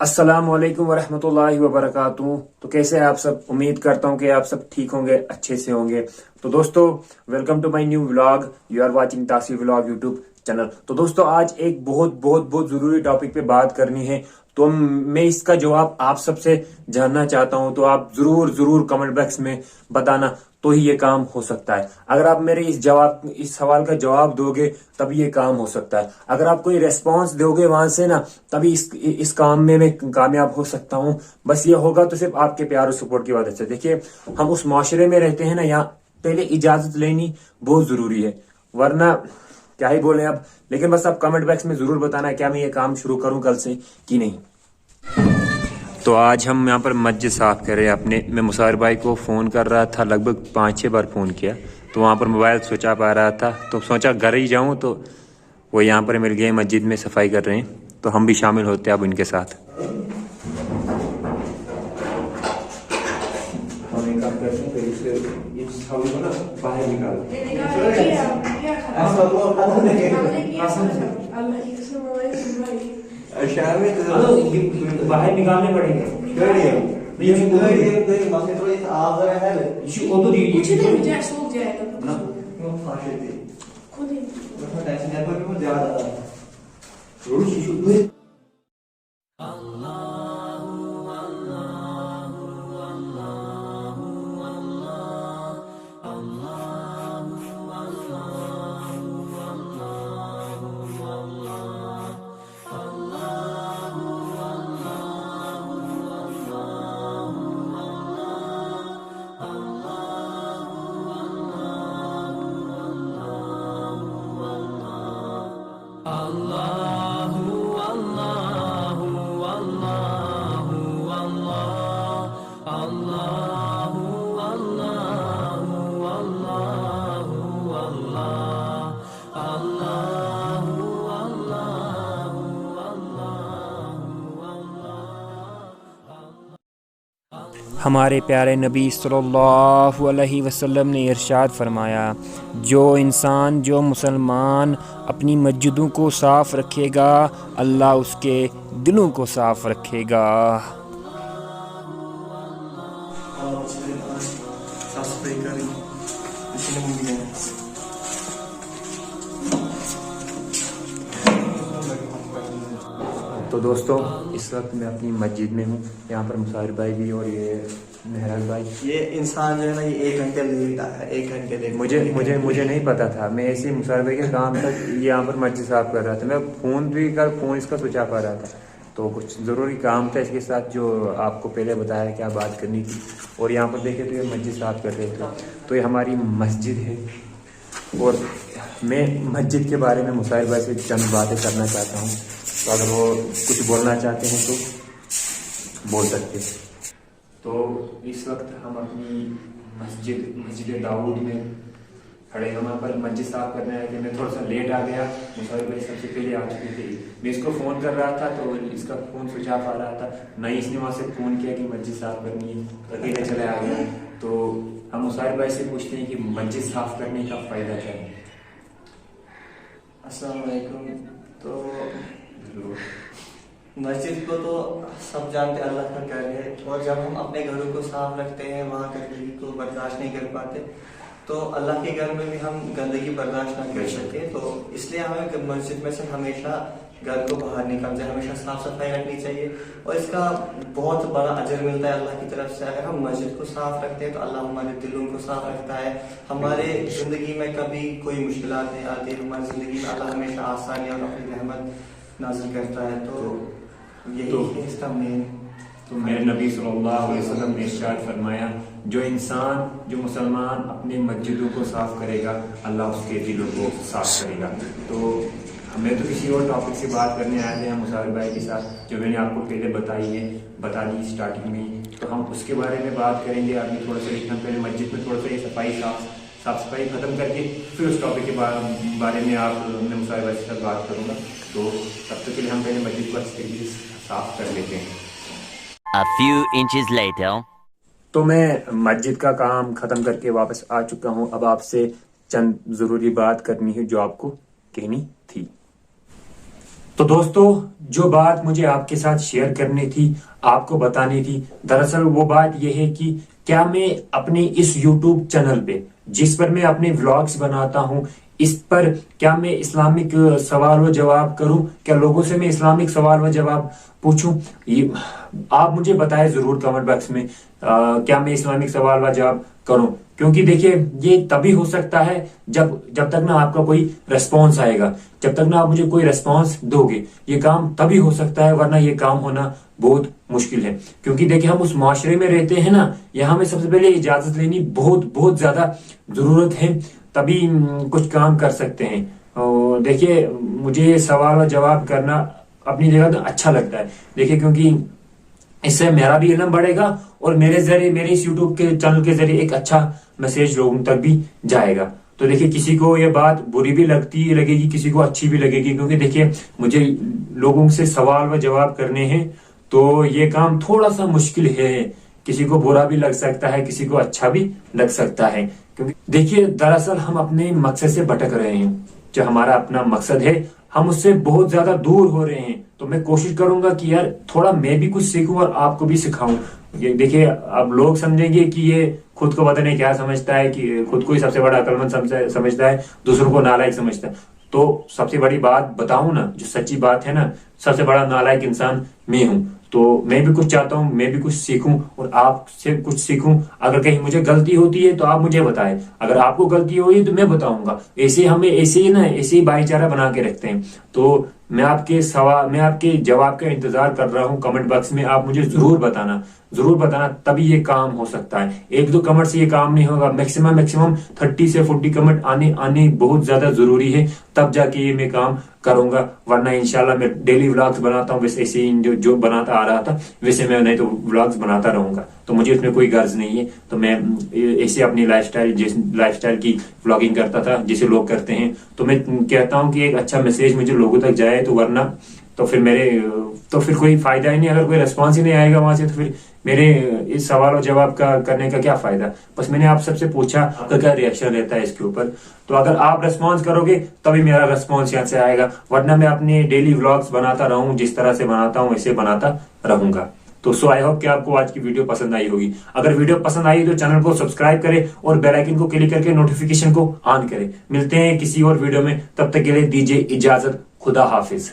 अस्सलाम वालेकुम वरहमतुल्लाहि वबरकातुहू। तो कैसे हैं आप सब? उम्मीद करता हूं कि आप सब ठीक होंगे, अच्छे से होंगे। तो दोस्तों, welcome to my new vlog. You are watching तासी व्लॉग यूट्यूब चैनल। तो दोस्तों, आज एक बहुत जरूरी टॉपिक पे बात करनी है। तो मैं इसका जवाब आप सबसे जानना चाहता हूं। तो आप जरूर कमेंट बॉक्स में बताना, तो ही ये काम हो सकता है। अगर आप मेरे इस सवाल का जवाब दोगे तभी ये काम हो सकता है। अगर आप कोई रेस्पॉन्स दोगे वहां से ना, तभी इस काम में मैं कामयाब हो सकता हूँ। बस ये होगा तो सिर्फ आपके प्यार और सपोर्ट की वजह से। देखिए, हम उस माशरे में रहते हैं ना, यहाँ पहले इजाजत लेनी बहुत जरूरी है, वरना क्या ही बोले अब। लेकिन बस आप कमेंट बॉक्स में जरूर बताना क्या मैं ये काम शुरू करूं कल से कि नहीं। तो आज हम यहाँ पर मस्जिद साफ कर रहे हैं अपने। मैं मुसार भाई को फ़ोन कर रहा था, लगभग 5-6 बार फ़ोन किया। तो वहाँ पर मोबाइल स्विच ऑफ आ रहा था, तो सोचा घर ही जाऊँ। तो वो यहाँ पर मिल गए, मस्जिद में सफाई कर रहे हैं। तो हम भी शामिल होते हैं अब इनके साथ। बाहर निकाल बाहर निकालने पड़ेंगे। हमारे प्यारे नबी सल्लल्लाहु अलैहि वसल्लम ने इरशाद फरमाया, जो मुसलमान अपनी मस्जिदों को साफ़ रखेगा, अल्लाह उसके दिलों को साफ़ रखेगा। तो दोस्तों, इस वक्त मैं अपनी मस्जिद में हूँ। यहाँ पर मुसाहिर भाई भी और ये मेहराज भाई। ये इंसान जो है ना, ये 1 घंटे लेट आया, 1 घंटे लेट। मुझे नहीं पता था। मैं ऐसे ही मुसाहिर भाई के काम तक यहाँ पर मस्जिद साफ कर रहा था। मैं फ़ोन इसका स्विच ऑफ आ रहा था। तो कुछ ज़रूरी काम था इसके साथ, जो आपको पहले बताया क्या बात करनी थी। और यहाँ पर देखे तो ये मस्जिद साफ कर रहे थे। तो ये हमारी मस्जिद है, और मैं मस्जिद के बारे में मुसाहिर भाई से चंद बातें करना चाहता हूँ। तो अगर वो कुछ बोलना चाहते हैं तो बोल सकते हैं। तो इस वक्त हम अपनी मस्जिद दाऊद में खड़े हैं। वहाँ पर मस्जिद साफ करने आए थे। मैं थोड़ा सा लेट आ गया, मुसाहिर भाई सबसे पहले आ चुके थे। मैं इसको फ़ोन कर रहा था तो इसका फ़ोन स्विच ऑफ आ रहा था। नहीं, इसने वहाँ से फ़ोन किया कि मस्जिद साफ करनी है, अकेले चले आ गया। तो हम मुसाहिर भाई से पूछते हैं कि मस्जिद साफ करने का फ़ायदा क्या है। अस्सलाम वालेकुम। तो मस्जिद को तो सब जानते हैं, अल्लाह का घर है। और जब हम अपने घरों को साफ रखते हैं, वहाँ गंदगी को बर्दाश्त नहीं कर पाते, तो अल्लाह के घर में भी हम गंदगी बर्दाश्त ना कर सकते। तो इसलिए हमें मस्जिद में से हमेशा घर को बाहर निकालना चाहिए, हमेशा साफ सफाई रखनी चाहिए। और इसका बहुत बड़ा अजर मिलता है अल्लाह की तरफ से। अगर हम मस्जिद को साफ रखते हैं तो अल्लाह हमारे दिलों को साफ रखता है। हमारे जिंदगी में कभी कोई मुश्किलात नहीं आती। हमारी जिंदगी में अल्लाह हमेशा आसानी और अपनी रहमत नाज़िल करता है। तो यही है इसका मेन। तो मेरे नबी सल्लल्लाहु अलैहि वसल्लम ने इरशाद फरमाया, जो मुसलमान अपनी मस्जिदों को साफ करेगा, अल्लाह उसके दिलों को साफ करेगा। तो हमें तो किसी और टॉपिक से बात करने आए थे हम मुसाहिर भाई के साथ, जो मैंने आपको पहले बता दी स्टार्टिंग में। तो हम उसके बारे में बात करेंगे अभी थोड़ा सा। लेकिन पहले मस्जिद में थोड़ा सा ये साफ सफाई खत्म करके फिर उस टॉपिक के बारे में मैं मुसाहिर भाई के साथ बात करूँगा। तो तब तक के लिए हम पहले मस्जिद को अच्छी तरीके से साफ कर लेते हैं। A few inches later. तो मैं मस्जिद का काम खत्म करके वापस आ चुका हूँ। अब आपसे चंद जरूरी बात करनी है जो आपको कहनी थी। तो दोस्तों जो बात मुझे आपके साथ शेयर करनी थी, आपको बतानी थी, दरअसल वो बात यह है कि क्या मैं अपने इस YouTube चैनल पे, जिस पर मैं अपने व्लॉग्स बनाता हूँ, इस पर क्या मैं इस्लामिक सवाल व जवाब करूं? क्या लोगों से मैं इस्लामिक सवाल व जवाब पूछूं? ये आप मुझे बताएं जरूर कमेंट बॉक्स में, क्या मैं इस्लामिक सवाल व जवाब करूं? क्योंकि देखिए ये तभी हो सकता है जब तक ना आपका कोई रेस्पॉन्स आएगा, जब तक ना आप मुझे कोई रेस्पॉन्स दोगे, ये काम तभी हो सकता है, वरना ये काम होना बहुत मुश्किल है। क्योंकि देखिए हम उस माशरे में रहते हैं ना, यहाँ हमें सबसे पहले इजाजत लेनी बहुत बहुत ज्यादा जरूरत है, तभी कुछ काम कर सकते हैं। और देखिए मुझे सवाल और जवाब करना अपनी जगह तो अच्छा लगता है, देखिए क्योंकि इससे मेरा भी इल्म बढ़ेगा और मेरे जरिए, मेरे इस यूट्यूब के चैनल के जरिए एक अच्छा मैसेज लोगों तक भी जाएगा। तो देखिए किसी को ये बात बुरी भी लगेगी, किसी को अच्छी भी लगेगी, क्योंकि देखिए मुझे लोगों से सवाल व जवाब करने हैं, तो ये काम थोड़ा सा मुश्किल है। किसी को बुरा भी लग सकता है, किसी को अच्छा भी लग सकता है। क्योंकि देखिए दरअसल हम अपने मकसद से भटक रहे हैं, जो हमारा अपना मकसद है हम उससे बहुत ज्यादा दूर हो रहे हैं। तो मैं कोशिश करूंगा कि यार थोड़ा मैं भी कुछ सीखूं और आपको भी सिखाऊं। ये देखिए अब लोग समझेंगे कि ये खुद को पता नहीं क्या समझता है, कि खुद को ही सबसे बड़ा अक्लमंद समझता है, दूसरों को नालायक समझता है। तो सबसे बड़ी बात बताऊं ना, जो सच्ची बात है ना, सबसे बड़ा नालायक इंसान मैं हूं। तो मैं भी कुछ चाहता हूं, मैं भी कुछ सीखूं और आपसे कुछ सीखूं। अगर कहीं मुझे गलती होती है तो आप मुझे बताएं, अगर आपको गलती हुई तो मैं बताऊंगा। ऐसे हमें ऐसे ही भाईचारा बना के रखते हैं। तो मैं आपके जवाब का इंतजार कर रहा हूं कमेंट बॉक्स में। आप मुझे जरूर बताना, तभी ये काम हो सकता है। एक दो कमेंट से ये काम नहीं होगा, मैक्सिमम 30 से 40 कमेंट आने बहुत ज्यादा जरूरी है, तब जाके ये मैं काम करूंगा। वरना इंशाल्लाह मैं डेली व्लॉग्स बनाता हूँ, वैसे ऐसे ही जो बनाता आ रहा था वैसे मैं नहीं तो व्लॉग्स बनाता रहूंगा। तो मुझे उसमें कोई गर्ज नहीं है। तो मैं ऐसे अपनी लाइफस्टाइल की व्लॉगिंग करता था जैसे लोग करते हैं। तो मैं कहता हूँ कि एक अच्छा मैसेज मुझे लोगों तक जाए, तो वरना तो फिर कोई फायदा ही नहीं। अगर कोई रेस्पॉन्स ही नहीं आएगा वहां से, तो फिर मेरे इस सवाल और जवाब का करने का क्या फायदा। बस मैंने आप सबसे पूछा आपका क्या रिएक्शन रहता है इसके ऊपर। तो अगर आप रेस्पॉन्स करोगे तभी मेरा रेस्पॉन्स यहाँ से आएगा, वरना मैं अपने डेली व्लॉग्स बनाता रहूं, जिस तरह से बनाता हूं वैसे बनाता रहूंगा। तो आई होप कि आपको आज की वीडियो पसंद आई होगी। अगर वीडियो पसंद आई तो चैनल को सब्सक्राइब करें और बेल आइकन को क्लिक करके नोटिफिकेशन को ऑन करें। मिलते हैं किसी और वीडियो में, तब तक के लिए दीजिए इजाजत। खुदा हाफिज।